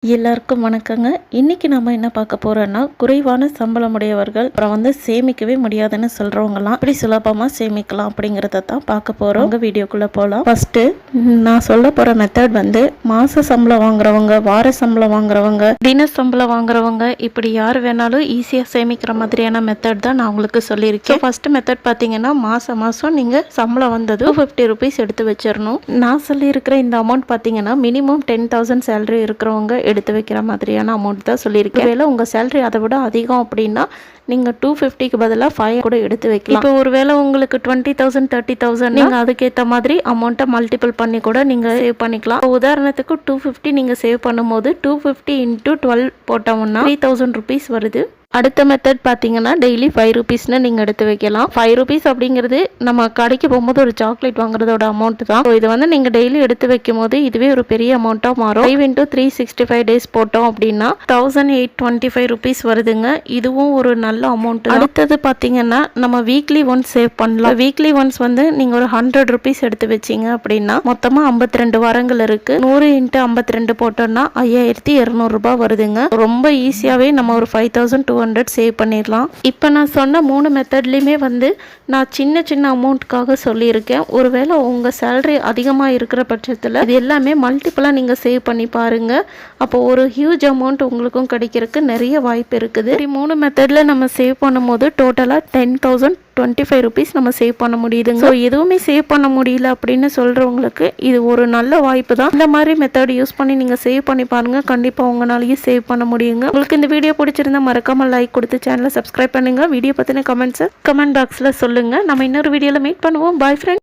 எல்லாருக்கும் வணக்கங்க. இன்னைக்கு நம்ம என்ன பார்க்க போறோம்னா, குறைவான சம்பளம் உடையவர்கள் அப்புறம் சேமிக்கவே முடியாதுன்னு சொல்றவங்கலாம் எப்படி சுலபமா சேமிக்கலாம் அப்படிங்கிறத தான் பார்க்க போறோம். உங்க வீடியோக்குள்ள போகலாம். ஃபர்ஸ்ட் நான் சொல்ல போற மெத்தட் மாச சம்பளம் வாங்குறவங்க, வார சம்பளம் வாங்குறவங்க, தின சம்பளம் வாங்குறவங்க இப்படி யார் வேணாலும் ஈஸியா சேமிக்கிற மாதிரியான மெத்தட் தான் நான் உங்களுக்கு சொல்லியிருக்கேன். ஃபர்ஸ்ட் மெத்தட் பார்த்தீங்கன்னா, மாசம் நீங்க சம்பளம் வந்தது 250 rupees எடுத்து வச்சிடணும். நான் சொல்லியிருக்கிற இந்த அமௌண்ட் பார்த்தீங்கன்னா மினிமம் 10,000 சேலரி இருக்கிறவங்க எடுத்து வைக்கிற மாதிரியான அமௌண்ட் தான் சொல்லியிருக்கேன். ஒருவேளை உங்கள் சேலரி அதை விட அதிகம் அப்படின்னா நீங்கள் 250க்கு பதிலாக 5 கூட எடுத்து வைக்கலாம். இப்போ ஒருவேளை உங்களுக்கு 20,000 30,000 நீங்கள் அதுக்கேற்ற மாதிரி அமௌண்ட்டை மல்டிபிள் பண்ணி கூட நீங்கள் சேவ் பண்ணிக்கலாம். உதாரணத்துக்கு 250 நீங்கள் சேவ் பண்ணும்போது 250 × 12 போட்டோம்னா 3,000 rupees வருது. அடுத்த மெத்தட் பார்த்தீங்கன்னா டெய்லி 5 rupeesனு நீங்கள் எடுத்து வைக்கலாம். 5 rupees அப்படிங்கிறது நம்ம கடைக்கு போகும்போது ஒரு சாக்லேட் வாங்குறதோட அமௌண்ட் தான். ஸோ இது நீங்கள் டெய்லி எடுத்து வைக்கும் போது இதுவே ஒரு பெரிய அமௌண்ட்டாக மாறும். 5 × 365 days போட்டோம் அப்படின்னா 1,825 rupees வருதுங்க. இதுவும் ஒரு நல்ல அமௌண்ட். அடுத்தது பார்த்தீங்கன்னா நம்ம வீக்லி ஒன்ஸ் சேவ் பண்ணலாம். வீக்லி ஒன்ஸ் நீங்கள் ஒரு 100 rupees எடுத்து வச்சிங்க அப்படின்னா மொத்தமாக 52 வாரங்கள் இருக்கு. 100 × 52 போட்டோம்னா 5,200 ரூபாய் வருதுங்க. ரொம்ப ஈஸியாகவே நம்ம ஒரு 5,200 சேவ் பண்ணிடலாம். இப்போ நான் சொன்ன 3 மெத்தட்லையுமே நான் சின்ன அமௌண்ட்டுக்காக சொல்லியிருக்கேன். ஒருவேளை உங்கள் சேலரி அதிகமாக இருக்கிற பட்சத்தில் இது எல்லாமே மல்டிபிளாக நீங்கள் சேவ் பண்ணி பாருங்க. அப்போ ஒரு ஹியூஜ் அமௌண்ட் உங்களுக்கும் கிடைக்கிறதுக்கு நிறைய வாய்ப்பு இருக்குது. 3 மெத்தடில் நம்ம சேவ் பண்ணும்போது டோட்டலாக 10,025 rupees நம்ம சேவ் பண்ண முடியுதுங்க. ஸோ எதுவுமே சேவ் பண்ண முடியல அப்படின்னு சொல்கிறவங்களுக்கு இது ஒரு நல்ல வாய்ப்பு தான். இந்த மாதிரி மெத்தட் யூஸ் பண்ணி நீங்கள் சேவ் பண்ணி பாருங்கள். கண்டிப்பாக உங்களாலேயும் சேவ் பண்ண முடியுங்க. உங்களுக்கு இந்த வீடியோ பிடிச்சிருந்தா மறக்காமல் லைக் கொடுத்து சேனலை சப்ஸ்கிரைப் பண்ணுங்கள். வீடியோ பற்றின கமெண்ட் பாக்ஸில் சொல்லுங்கள். நம்ம இன்னொரு வீடியோவில் மீட் பண்ணுவோம். பாய் ஃப்ரெண்ட்.